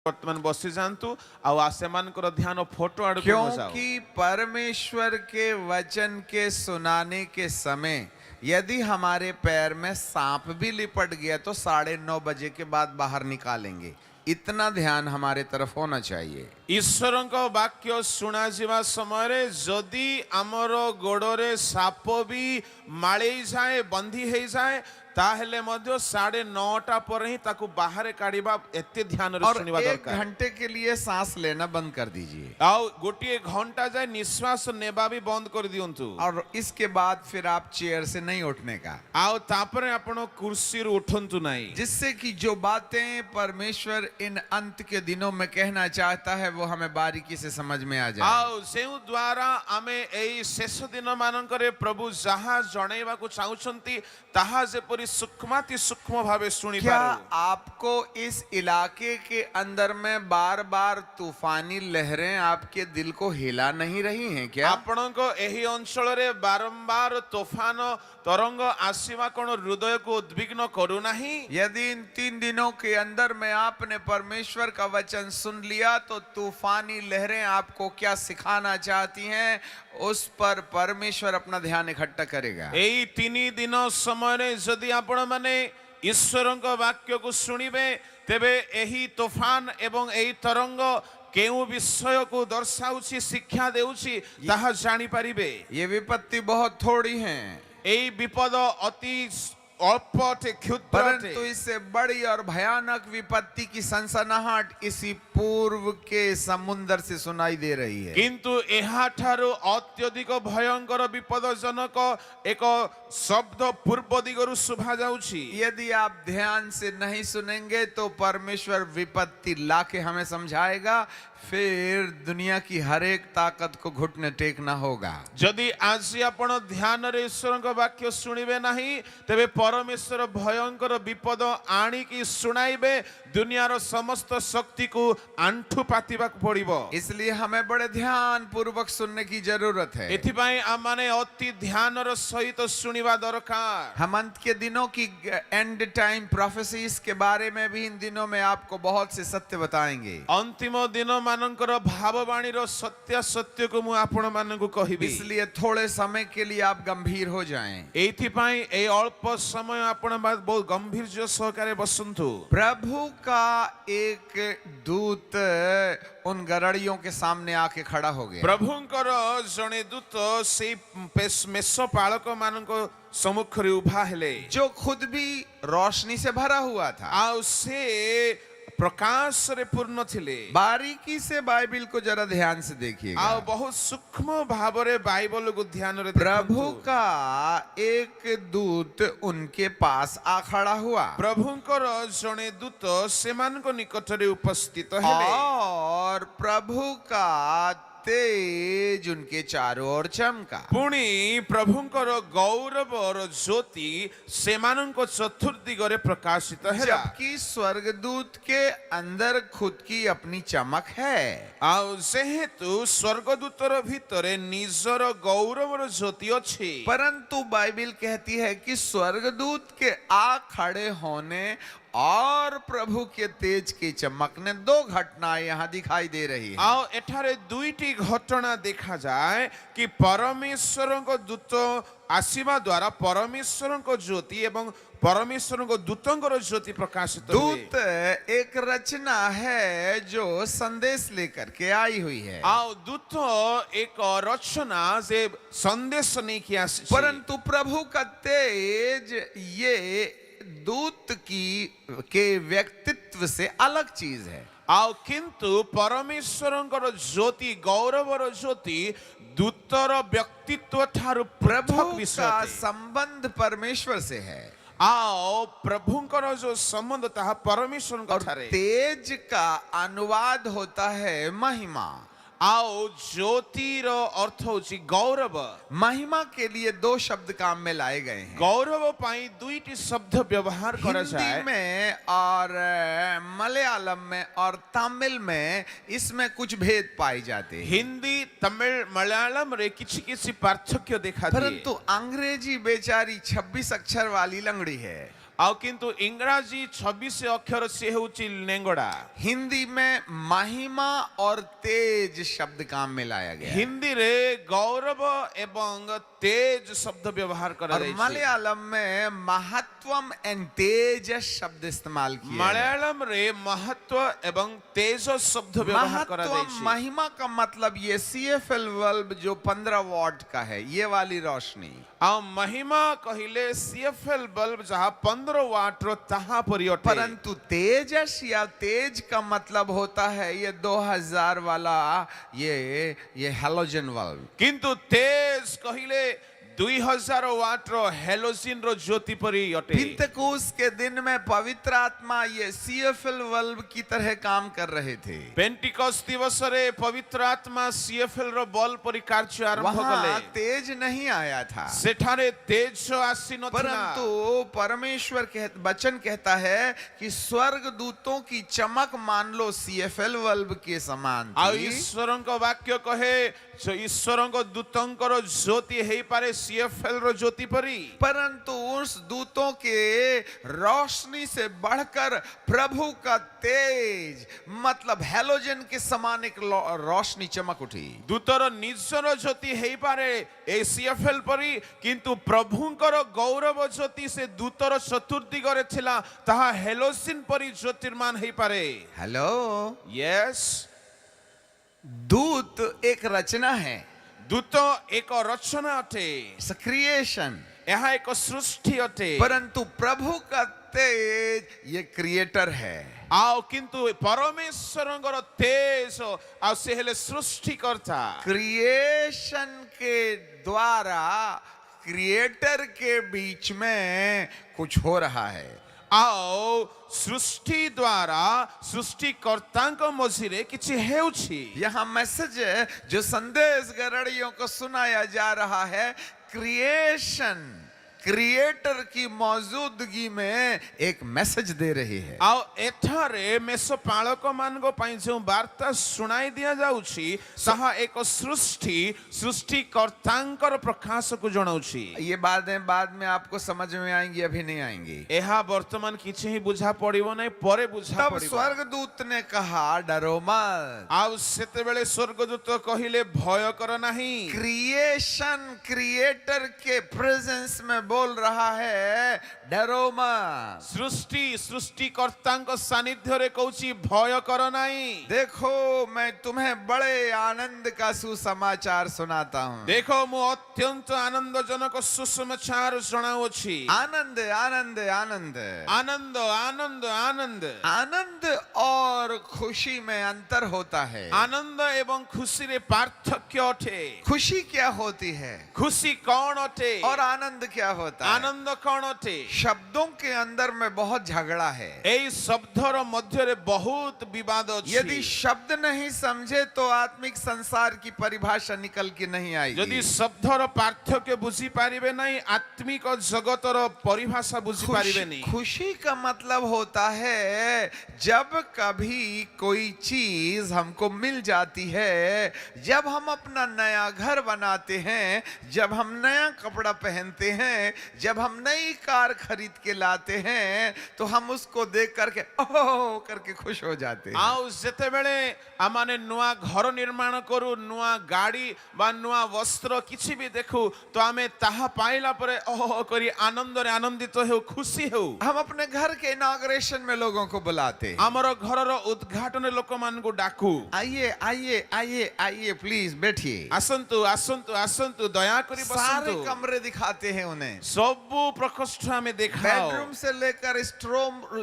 वर्तमान बसी जातु आसेमानकर ध्यान फोटो आड़ क्योंकि परमेश्वर के वचन के सुनाने के समय यदि हमारे पैर में सांप भी लिपट गया तो 9:30 बजे के बाद बाहर निकालेंगे। इतना ध्यान हमारे तरफ होना चाहिए। ईश्वर वाक्य शुणा जावा समय जदि आमर गोड़े साप भी माड़े जाए बंधी हो जाए ताहले मध्य 9:30 पर ही ताकू बाहर काढ़ा एते ध्यान रे सुनिबा दरकार। 1 घंटे के लिए सांस लेना बंद कर दीजिए आउ गोटे घंटा जाए निश्वास नेबा भी बंद कर दियंतु और इसके बाद फिर आप चेयर से नहीं उठने का। आउ तापरे आपण कुर्सी रू उठंतु नहीं, जिससे कि जो बातें परमेश्वर इन अंत के दिनों में कहना चाहता है वो हमें बारीकी से समझ में आ जाए। आउ सेउ द्वारा आमे एई शेष दिन मानकरे प्रभु जहा जणैबा को चाहुछंती ताहा जेपरि सूक्ष्माति सूक्ष्म भावे सुनी क्या पारो। आपको इस इलाके के अंदर में बार बार तूफानी लहरें आपके दिल को हिला नहीं रही हैं क्या? आपणको एही अंचल रे बारंबार तूफान तरंग आसीवा कोन हृदय को उद्विग्न करू नहीं? यदि इन 3 दिनों के अंदर में आपने परमेश्वर का वचन सुन लिया तो तूफानी लहरें आपको क्या सिखाना चाहती हैं उस पर परमेश्वर अपना ध्यान इकट्ठा करेगा। एई 3 दिन समय रे जदि आपण माने ईश्वरक वाक्य को सुनिबे तेबे एही तूफान एवं एही तरंग केउ विषय को दर्शाउछि शिक्षा देउछि ताहा जानि परिबे। ये विपत्ति बहुत थोड़ी हैं, एई विपद अति अल्प क्षुद्र परंतु इससे बड़ी और भयानक विपत्ति की सनसनाहट इसी पूर्व के समुद्र से सुनाई दे रही है। किंतु एहा ठारो अत्यधिक भयंकर विपदजनक एक शब्द पूर्व दिगरु शुभा जाउछि। यदि आप ध्यान से नहीं सुनेंगे तो परमेश्वर विपत्ति लाके हमें समझाएगा, फिर दुनिया की हर एक ताकत को घुटने टेकना होगा। जदि आज आपण ध्यान रे ईश्वर वाक्य सुनिबे नहीं तेबे परमेश्वर भयंकर विपद आनी की सुनाइबे, दुनियार समस्त शक्ति को आंठु पातिबा पड़िबो। इसलिए हमें बड़े ध्यान पूर्वक सुनने की जरूरत है। एथिपाई आमाने अति ध्यान रो सहित सुनिबा दरकार। हम अंत के दिनों की एंड टाइम प्रोफेसीज के बारे में भी इन दिनों में आपको बहुत से सत्य बताएंगे। अंतिम दिन मानकर भाववाणी रो सत्य सत्य को मु आपण मानकु कहिबी। इसलिए थोड़े समय के लिए आप गंभीर हो जाएं। एथिपाई ए अल्प समय आपण बहुत गंभीर जो सहकारे बसंतु। प्रभु का एक दूत उन गरड़ियों के सामने आके खड़ा हो गया। प्रभुंकर जने दूत से मेष पालक मानको सम्मुख रे उभा हेले, जो खुद भी रोशनी से भरा हुआ था। आ से प्रकाश रे पूर्ण थिले। बारीकी से बाइबल को जरा ध्यान से देखिएगा। आ बहुत सूक्ष्म भाव रे बाइबल को ध्यान रे प्रभु का एक दूत उनके पास आ खड़ा हुआ। प्रभुंकर जने दूत सेमान को निकट रे उपस्थित हेले और प्रभु का तेज उनके चारों ओर चमका। पुणी प्रभुंकर गौरव और ज्योति सेमानंको चतुर्दिगरे प्रकाशित है। जबकि स्वर्गदूत के अंदर खुद की अपनी चमक है। आउ जेहेतु स्वर्गदूतर भितरे निजर गौरव और ज्योति अछि, परंतु बाइबल कहती है कि स्वर्गदूत के आ खड़े होने और प्रभु के तेज की चमकने 2 घटनाएं यहाँ दिखाई दे रही है। आओ एठारे दुईटी घटना देखा जाए कि परमेश्वर को दूत आसीबा द्वारा परमेश्वर को ज्योति एवं परमेश्वर को दूतंकर ज्योति प्रकाशित हुए। दूत एक रचना है जो संदेश लेकर के आई हुई है। आओ दूत एक रचना से संदेश नहीं किया, परंतु प्रभु का तेज ये दूत के व्यक्तित्व से अलग चीज है। आओ किंतु परमेश्वरंकर ज्योति गौरव और ज्योति दूतर व्यक्तित्व ठारू प्रभु पृथक का विषय। संबंध परमेश्वर से है। आओ प्रभुंकर जो संबंध था परमेश्वर का ठारे। तेज का अनुवाद होता है महिमा। आओ ज्योति रो अर्थ होची गौरव। महिमा के लिए 2 शब्द काम में लाए गए हैं। गौरव पाई दुईटी शब्द व्यवहार करा जाए। हिंदी में और मलयालम में और तमिल में इसमें कुछ भेद पाए जाते हैं। हिंदी तमिल मलयालम रे किसी पार्थक्य देखा दिए। परंतु अंग्रेजी बेचारी 26 अक्षर वाली लंगड़ी है। ଆଉ କିନ୍ତୁ ଇଂରାଜୀ 26 ଅକ୍ଷର ସିଏ ହେଉଛି ନେଙ୍ଗଡ଼ା। हिंदी में महिमा और तेज शब्द काम में लाया गया है। ହିନ୍ଦୀରେ ଗୌରବ ଏବଂ ତେଜ ଶବ୍ଦ ବ୍ୟବହାର और କରାଯାଇଛି। मलयालम में महत्वम एंड तेज शब्द इस्तेमाल किया है। ମଳୟାଲମରେ ମହତ୍ୱ ଏବଂ ତେଜ ଶବ୍ଦ ବ୍ୟବହାର महत्वम କରାଯାଇଛି। महिमा का मतलब ये CFL बल्ब जो 15 वॉट का है, ये वाली रोशनी। ଆଉ ମହିମା କହିଲେ CFL ବଲ୍ବ ଯାହା 15 ୱାଟର ତାହା ପରି ଅଟେ। परंतु तेजस या तेज का मतलब होता है ये 2000 वाला ये हैलोजन बल्ब। କିନ୍ତୁ ତେଜ କହିଲେ 2000 ୱାଟର ହେଲୋଜିନ ର ଜ୍ୟୋତି ପରି ଅଟେ। पिंतकुस के दिन में पवित्र आत्मा ये CFL बल्ब की तरह काम कर रहे थे। पेंटिकॉस्ट दिवसरे पवित्र आत्मा CFL ର ବଲ୍ବ ପରି କାର୍ଯ୍ୟ ଆରମ୍ଭ କଲେ। वहां तेज नहीं आया था, ସେଠାରେ ତେଜ ଆସି ନଥିଲା। परंतु परमेश्वर वचन कहता है कि स्वर्ग दूतों की चमक मान लो CFL बल्ब के समान ଆଉ थी। ଈଶ୍ୱରଙ୍କ ବାକ୍ୟ କହେ ଈଶ୍ୱରଙ୍କ ଦୂତଙ୍କର ଜ୍ୟୋତି ହେଇପାରେ CFL ର ଜ୍ୟୋତି ପରି। परंतु उस दूतों के रोशनी से बढ़कर प्रभु का तेज मतलब हैलोजन के समान एक रोशनी चमक उठी। ଦୂତର ନିଜର ଜ୍ୟୋତି ହେଇପାରେ ଏ CFL ପରି, କିନ୍ତୁ ପ୍ରଭୁଙ୍କର ଗୌରବ ଜ୍ୟୋତି ସେ ଦୂତର ଚତୁର୍ଦିଗରେ ଥିଲା, ତାହା ହେଲୋଜିନ ପରି ଜ୍ୟୋତିର୍ମାନ ହେଇପାରେ। हेलो, ୟେସ୍, दूत एक रचना है, ଦୂତ ଏକ ରଚନା ଅଟେ, क्रिएशन। ଏହା ଏକ ସୃଷ୍ଟି ଅଟେ। परंतु प्रभु का तेज ये क्रिएटर है। ଆଉ କିନ୍ତୁ ପରମେଶ୍ୱରଙ୍କର ତେଜ ଆଉ ସେ ହେଲେ ସୃଷ୍ଟିକର୍ତ୍ତା। क्रिएशन के द्वारा क्रिएटर के बीच में कुछ हो रहा है। ଆଉ ସୃଷ୍ଟି ଦ୍ୱାରା ସୃଷ୍ଟିକର୍ତ୍ତାଙ୍କ ମଝିରେ କିଛି ହେଉଛି। यहाँ मैसेज है जो संदेश गरड़ियों को सुनाया जा रहा है, क्रिएशन क्रिएटर की मौजूदगी में एक मैसेज दे रही है। ଆଉ ଏଠାରେ ମେଷ ପାଳକ ମାନଙ୍କ ପାଇଁ ଯେଉଁ ବାର୍ତ୍ତା ଶୁଣାଇ ଦିଆଯାଉଛି ତାହା ଏକ ସୃଷ୍ଟିକର୍ତ୍ତାଙ୍କର ପ୍ରକାଶକୁ ଜଣାଉଛି। ये बातें बाद में आपको समझ में आएंगी, अभी नहीं आएंगी। ଏହା ବର୍ତ୍ତମାନ କିଛି ହିଁ ବୁଝା ପଡିବ ନାହିଁ, ପରେ ବୁଝା तब ପଡିବ। स्वर्गदूत ने कहा डरो मत। ଆଉ ସେତେବେଳେ ସ୍ୱର୍ଗଦୂତ କହିଲେ ଭୟ କର ନାହିଁ। क्रिएशन क्रिएटर के प्रेजेंस में बोल रहा है डरो मत। ସୃଷ୍ଟିକର୍ତ୍ତାଙ୍କ ସାନ୍ନିଧ୍ୟରେ କହୁଛି ଭୟ କର ନାହିଁ। देखो मैं तुम्हें बड़े आनंद का सुसमाचार सुनाता हूं। ଦେଖ ମୁଁ ଅତ୍ୟନ୍ତ ଆନନ୍ଦଜନକ ସୁସମାଚାର ଜଣାଉଅଛି। आनंद आनंद आनंद ଆନନ୍ଦ ଆନନ୍ଦ ଆନନ୍ଦ आनंद और खुशी में अंतर होता है। ଆନନ୍ଦ ଏବଂ ଖୁସିରେ ପାର୍ଥକ୍ୟ ଅଟେ। खुशी क्या होती है ଖୁସି କଣ ଅଟେ और आनंद क्या होता है? ଆନନ୍ଦ କଣ ଅଟେ? शब्दों के अंदर में बहुत झगड़ा है। ଏଇ ଶବ୍ଦର ମଧ୍ୟରେ ବହୁତ ବିବାଦ यदि ଅଛି। शब्द नहीं समझे तो आत्मिक संसार की परिभाषा निकल के नहीं ଯଦି आएगी। ଶବ୍ଦର ପାର୍ଥକ୍ୟ ବୁଝି ପାରିବେ ନାହିଁ, ଆତ୍ମିକ ଜଗତର ପରିଭାଷା ବୁଝି ପାରିବେନି। खुशी का मतलब होता है जब कभी कोई चीज हमको मिल जाती है, जब हम अपना नया घर बनाते हैं, जब हम नया कपड़ा पहनते हैं, जब हम नई कार खरीद के लाते हैं, तो हम उसको देख करके ओह करके खुश हो जाते हैं। ଆଉ ଯେତେବେଳେ ଆମମାନେ ନୂଆ ଘର ନିର୍ମାଣ କରୁ, ନୂଆ ଗାଡ଼ି ବା ନୂଆ ବସ୍ତ୍ର କିଛି ବି ଦେଖୁ, ତ ଆମେ ତାହା ପାଇଲା ପରେ ଓହ କରି ଆନନ୍ଦରେ ଆନନ୍ଦିତ ହେଉ, ଖୁସି ହେଉ। हम अपने घर के इनॉग्रेशन में लोगों को बुलाते हैं। ଆମର ଘରର ଉଦ୍ଘାଟନରେ ଲୋକମାନଙ୍କୁ ଡାକୁ, आइए आइए आइए आइए प्लीज बैठिए। ଆସନ୍ତୁ ଆସନ୍ତୁ ଆସନ୍ତୁ ଦୟାକରି सारे ବସନ୍ତୁ। कमरे दिखाते हैं उन्हें, ସବୁ ପ୍ରକୋଷ୍ଠ ଆମେ ଦେଖାଉ। बेडरूम से लेकर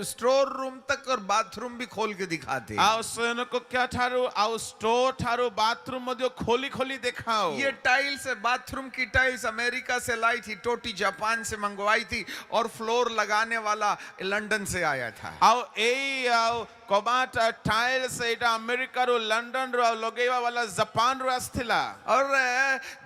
स्टोर रूम तक और बाथरूम भी खोल के दिखाते हैं। ଆଉ ଶୟନ କକ୍ଷ ଠାରୁ ଆଉ ଷ୍ଟୋର ଠାରୁ ବାଥରୁମ ମଧ୍ୟ ଖୋଲି ଖୋଲି ଦେଖାଉ। ये टाइल्स है, बाथरूम की टाइल्स अमेरिका से लाई थी, टोटी जापान से मंगवाई थी और फ्लोर लगाने वाला लंदन से आया था। ଆଉ ଏଇ ଆଉ कबाट टाइल्स एटा अमेरिका रो लंदन रो लगेवा वाला जापान रो आस्थिला और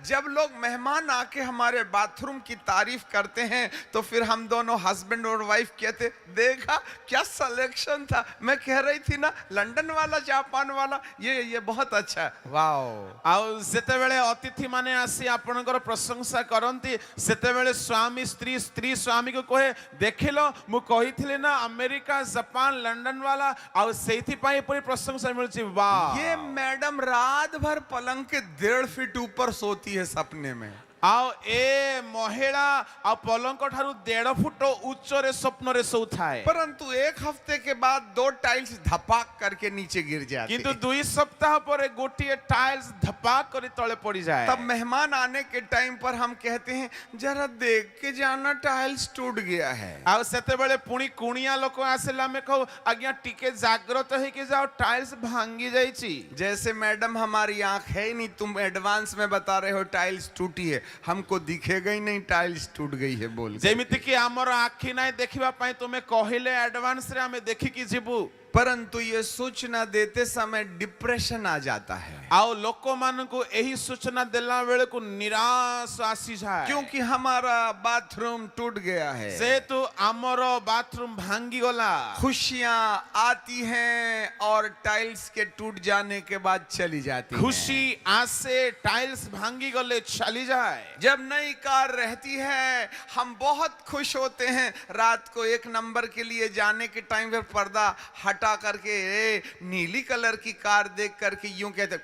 जब लोग मेहमान आके हमारे बाथरूम की तारीफ करते हैं तो फिर हम दोनों हस्बैंड और वाइफ कहते, देखा क्या सिलेक्शन था, मैं कह रही थी ना लंदन वाला जापान वाला ये बहुत अच्छा है। वाओ। आउ जेतेबेले अतिथि माने आसी आपनकर प्रशंसा करंती सेतेबेले स्वामी स्त्री स्त्री स्वामी को कहे, देखिलो मु कहिथिले ना अमेरिका जापान लंदन वाला आउ सेथि पाई पूरी प्रशंसा मिलची। वाह, ये मैडम रात भर पलंग के 1.5 फीट ऊपर सोती है सपने में। आउ ए महिला आ पलंक ठारू 1.5 फुट उच्च रे स्वप्न रे सो थाए, परंतु एक हफ्ते के बाद 2 टाइल्स धपाक करके नीचे गिर जाती किंतु 2 सप्ताह पर गोटिए टाइल्स धपाक करी तले पड़ी जाए। तब मेहमान आने के टाइम पर हम कहते हैं जरा देख के जाना टाइल्स टूट गया है। आउ सेतेबेले पुणी कुणिया लोक आसेला में कहू आज्ञा टिके जागृत है कि जाओ टाइल्स भांगी जाईची। जैसे मैडम हमारी आंख है ही नहीं, तुम एडवांस में बता रहे हो टाइल्स टूटी है, हमको दिखेगा ही नहीं टाइल्स टूट गई है बोल के। जेमिति कि हमर आखि नाही देखिबा पई तुमे कहिले एडवांस रे हमें देखि कि जीबू, परंतु ये सूचना देते समय डिप्रेशन आ जाता है। आओ लोको मान को यही सूचना देला बेले को निराश आसी जाए, क्योंकि हमारा बाथरूम टूट गया है। से तो आमरो बाथरूम भांगी गला। खुशियां आती हैं और टाइल्स के टूट जाने के बाद चली जाती हैं। खुशी आसे टाइल्स भांगी गले चली जाए। जब नई कार रहती है हम बहुत खुश होते हैं, रात को 1 नंबर के लिए जाने के टाइम पे पर्दा हटा करके नीली कलर की कार देख करके यूं कहते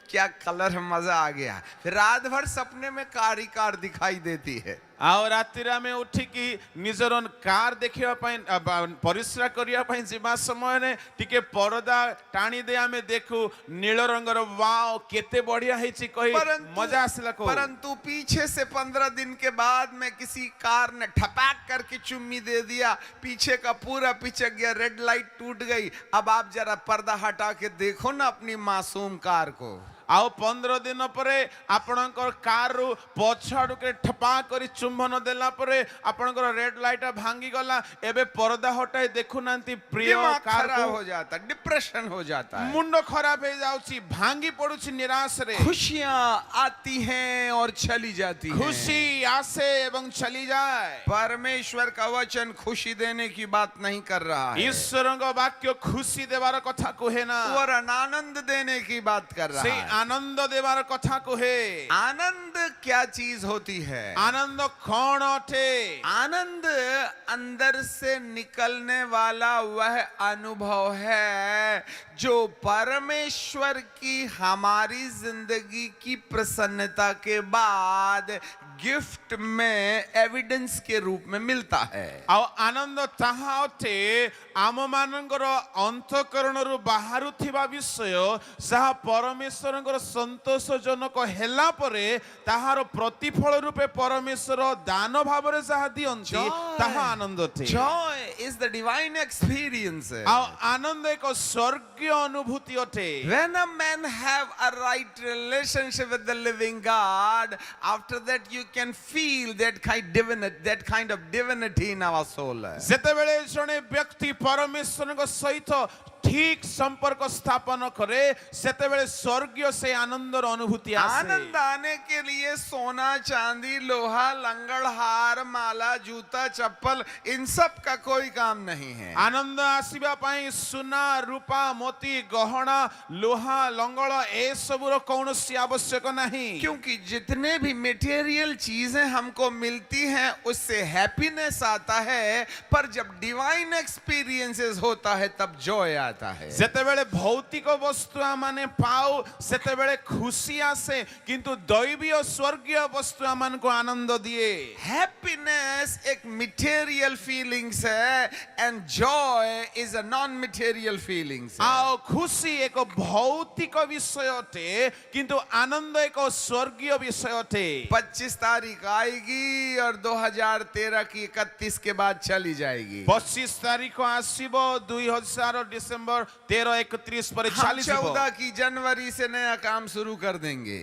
क्या कलर है, मजा आ गया। फिर रात भर सपने में कार ही कार दिखाई देती है। आउ रातिरा में उठिकी निजर कार देखिया पई परिश्रा करिया पई जिबा समय ने टिके परदा टाणी दे आमे देखू नील रंगर, वाओ केते बढ़िया हेची कही मजा आसला को। परंतु पीछे से 15 दिन के बाद में किसी कार ने ठपाक करके चुम्मी दे दिया, पीछे का पूरा पिचक गया, रेड लाइट टूट गई। अब आप जरा पर्दा हटा के देखो ना अपनी मासूम कार को। आउ 15 दिन परे आपणकर कार रु पछाडु के ठपा करी चुंबन देला परे आपणकर रेड लाइट भांगी गला, एबे पर्दा हटाई देखु नांती प्रिय कार खराब हो जाता, डिप्रेशन हो जाता है, मुंडो खराब हो जाउची, भांगी पडुची निराश रे। खुशियां आती हैं और चली जाती हैं। खुशी आसे एवं चली जाए। परमेश्वर का वचन खुशी देने की बात नहीं कर रहा है, ईश्वर का वाक्य खुशी देवार कथा कहे ना, और आनंद देने की बात कर रहा है। आनंद देवार कथा कहे। आनंद क्या चीज होती है? आनंद कौन अटे? आनंद अंदर से निकलने वाला वह अनुभव है जो परमेश्वर की हमारी जिंदगी की प्रसन्नता के बाद गिफ्ट में एविडेंस के रूप में मिलता है। आउ आनंद ताहा अटे आम मानकर अंतःकरण रु बाहरु थिबा विषय जहा परमेश्वर संतोषजनक हेला परे ताहार प्रतिफल रूपे परमेश्वर दान भाव रे जहा दियंती ताहा आनंद अटे। Joy is the divine experience. आउ आनंद एक स्वर्गीय अनुभूति अटे। When a man have a right relationship with the living God, after that you can feel that kind of divinity in our soul. जेतेबेले जणे व्यक्ति परमेश्वर को सहित ठीक संपर्क स्थापन करे सेतेबेले स्वर्गीय से आनंदर अनुभूति आसे। आनंद आने के लिए सोना चांदी लोहा लंगड़ हार माला जूता चप्पल इन सब का कोई काम नहीं है। आनंद आसीबा पई सुना रूपा मोती गहना लोहा लंगड़ ए सबुर कौनसी आवश्यक नहीं, क्योंकि जितने भी मटेरियल चीजें हमको मिलती हैं उससे हैप्पीनेस आता है, पर जब डिवाइन एक्सपीरियंसेस होता है तब जॉय आता है। जेतेबेले भौतिक वस्तु माने पाओ सेतेबेले खुशी आसे, किंतु दैवीय स्वर्गीय वस्तु मान को आनंद दिए। हैप्पीनेस एक मटेरियल फीलिंग्स है and Joy is a non material feelings. आओ खुशी एक भौतिक विषय अटे किंतु आनंद एक स्वर्गीय विषय अटे। 25 तारीख आएगी और 2013 की 31 के बाद चली जाएगी। 25 तारीख को आसीबो 2000 डिसेंबर 13 31 पर चली जाबो। 14 की जनवरी से नया काम शुरू कर देंगे।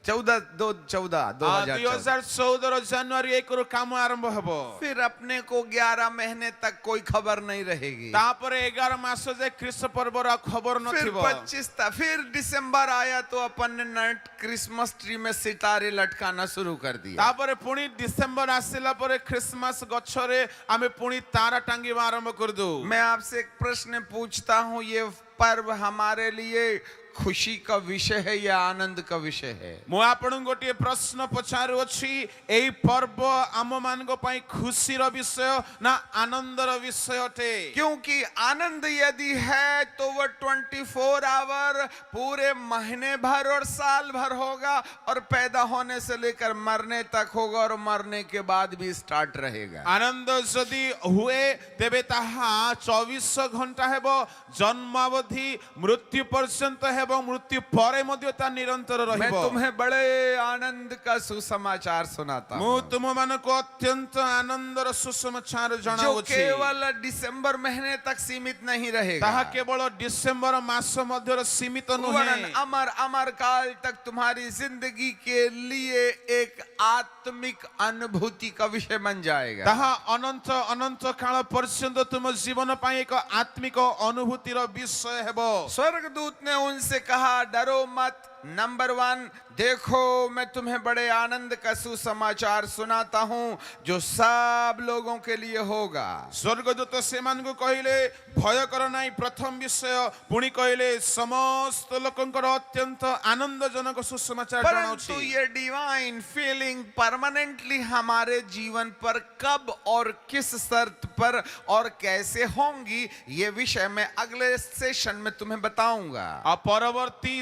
2014 2014 ଜାନୁଆରୀ 1 ରୁ କାମ ଆରମ୍ଭ ହେବ। फिर अपने को 11 महीने तक कोई खबर नहीं रहेगी। ତାପରେ 11 ମାସ ଯାଏ ଖ୍ରୀଷ୍ଟ ପର୍ବର ଖବର फिर ନଥିବ। 25 था, फिर दिसंबर आया तो अपन ने नट क्रिसमस ट्री में सितारे लटकाना शुरू कर दिया। ତାପରେ ପୁଣି ଡିସେମ୍ବର ଆସିଲା ପରେ ଖ୍ରୀଷ୍ଟମାସ ଗଛରେ ଆମେ ପୁଣି ତାରା ଟାଙ୍ଗିବା ଆରମ୍ଭ କରିଦଉ। मैं आपसे एक प्रश्न पूछता हूँ, ये पर्व हमारे लिए खुशी का विषय है या आनंद का विषय है? ମୁଁ ଆପଣଙ୍କୁ ଗୋଟିଏ ପ୍ରଶ୍ନ ପଚାରୁଅଛି, ଏଇ ପର୍ବ ଆମ ମାନଙ୍କ ପାଇଁ ଖୁସିର ବିଷୟ ନା ଆନନ୍ଦର ବିଷୟ ଅଟେ? क्योंकि आनंद यदि है तो वह 24 आवर पूरे महीने भर और साल भर होगा, और पैदा होने से लेकर मरने तक होगा, और मरने के बाद भी स्टार्ट रहेगा। ଆନନ୍ଦ ଯଦି ହୁଏ ତେବେ ତାହା 24 ଘଣ୍ଟା ହେବ, ଜନ୍ମାବଧି ମୃତ୍ୟୁ ପର୍ଯ୍ୟନ୍ତ ହେବ, ମୃତ୍ୟୁ ପରେ ମଧ୍ୟ ତା ନିରନ୍ତର मैं ରହିବ। तुम्हें बड़े आनंद का सुसमाचार सुनाता ମୁଁ हूँ, ତୁମମାନଙ୍କୁ ଅତ୍ୟନ୍ତ ଆନନ୍ଦର ସୁସମାଚାର जो ଜଣାଉଛି। केवल दिसंबर महीने तक सीमित नहीं रहेगा, ତାହା କେବଳ ଡିସେମ୍ବର ମାସ ମଧ୍ୟରେ ସୀମିତ वरन ନୁହେଁ, अमर अमर काल तक तुम्हारी जिंदगी के लिए एक आत्मिक अनुभूति का विषय बन जाएगा। ତାହା ଅନନ୍ତ ଅନନ୍ତ କାଳ ପର୍ଯ୍ୟନ୍ତ ତୁମ ଜୀବନ ପାଇଁ ଏକ ଆତ୍ମିକ ଅନୁଭୂତିର ବିଷୟ ହେବ। स्वर्गदूत ने उनसे कहा, डरो मत। नंबर 1, देखो मैं तुम्हें बड़े आनंद का सुसमाचार सुनाता हूं जो सब लोगों के लिए होगा। ସ୍ୱର୍ଗଦୂତ ସେମାନଙ୍କୁ କହିଲେ ଭୟ କର ନାହିଁ। ପ୍ରଥମ ବିଷୟ ପୁଣି କହିଲେ ସମସ୍ତ ଲୋକଙ୍କର ଅତ୍ୟନ୍ତ ଆନନ୍ଦଜନକ ସୁସମାଚାର परंतु ଜଣାଉଛି। ये डिवाइन फीलिंग परमानेंटली हमारे जीवन पर कब और किस शर्त पर और कैसे होंगी, ये विषय मैं अगले सेशन में तुम्हें बताऊंगा। ଆଉ ପରବର୍ତ୍ତୀ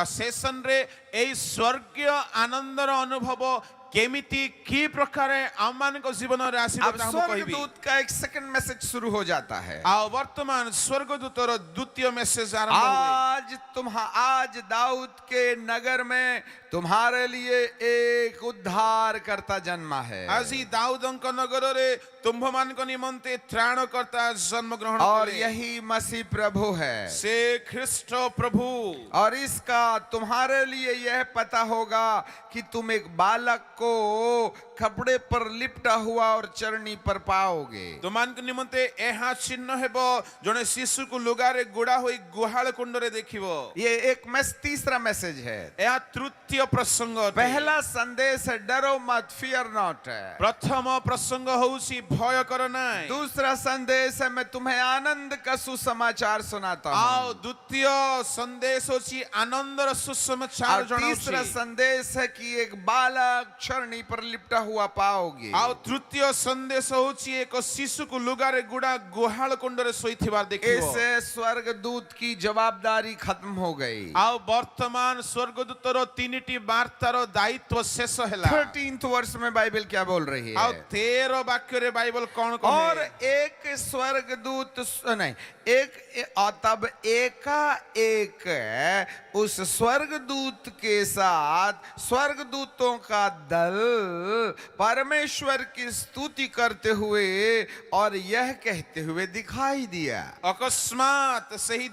ସେସନରେ ଏଇ ସ୍ୱର୍ଗୀୟ ଆନନ୍ଦର ଅନୁଭବ କେମିତି କି ପ୍ରକାର ଆମମାନଙ୍କ ଜୀବନରେ ଆସିବ अब ତାହା ମୁଁ କହିବି। स्वर्गदूत का एक सेकंड मैसेज शुरू हो जाता है। ଆଉ ବର୍ତ୍ତମାନ ସ୍ୱର୍ଗଦୂତର ଦ୍ୱିତୀୟ ମେସେଜ ଆରମ୍ଭ ହୁଏ। आज दाऊद के नगर में तुम्हारे लिए एक उद्धार करता जन्मा है, ଆଜି ଦାଉଦଙ୍କ ନଗରରେ ତୁମ୍ଭମାନଙ୍କ ନିମନ୍ତେ ତ୍ରାଣକର୍ତ୍ତା ଜନ୍ମଗ୍ରହଣ और କଲେ। यही मसीह प्रभु है। ସେ ଖ୍ରୀଷ୍ଟ ପ୍ରଭୁ। और इसका तुम्हारे लिए यह पता होगा कि तुम एक बालक को कपड़े पर लिपटा हुआ और चरनी पर पाओगे। ତୁମମାନଙ୍କ ନିମନ୍ତେ ଏହା ଚିହ୍ନ ହେବ, ଜଣେ ଶିଶୁକୁ ଲୁଗାରେ ଗୁଡା ହୋଇ ଗୁହାଳ କୁଣ୍ଡରେ ଦେଖିବ। ये एक तीसरा मैसेज है। ଏହା ତୃତୀୟ ପ୍ରସଙ୍ଗ ଅଟେ। पहला संदेश है, डरो मत, फियर नॉट। ପ୍ରଥମ ପ୍ରସଙ୍ଗ ହଉଛି ଭୟ କର ନାହିଁ। दूसरा संदेश है, मैं तुम्हें आनंद का सुसमाचार सुनाता ଆଉ हूँ। ଦ୍ୱିତୀୟ ସନ୍ଦେଶ ହଉଛି ଆନନ୍ଦର ସୁସମାଚାର और तीसरा ଜଣାଉଛି। संदेश है कि एक बालक चरनी पर लिपटा हुआ पाओगे। ଆଉ ତୃତୀୟ ସନ୍ଦେଶ ହଉଛି ଏକ ଶିଶୁକୁ ଲୁଗାରେ ଗୁଡା ଗୁହାଳ କୁଣ୍ଡରେ ଶୋଇଥିବାର ଦେଖିବ। इससे स्वर्गदूत की जवाबदारी खत्म हो गई। ଆଉ ବର୍ତ୍ତମାନ ସ୍ୱର୍ଗଦୂତର ତିନିଟି ବାର୍ତ୍ତାର ଦାୟିତ୍ୱ ଶେଷ ହେଲା। 13th वर्ष में बाइबल क्या बोल रही ଆଉ है? 13 ବାକ୍ୟରେ ବାଇବଲ କଣ और କହେ? एक स्वर्गदूत नहीं, और तब एकाएक उस स्वर्गदूत के साथ स्वर्गदूतों का दल परमेश्वर की स्तुति करते हुए और यह कहते हुए दिखाई दिया। ଅକସ୍ମାତ୍ ସେହି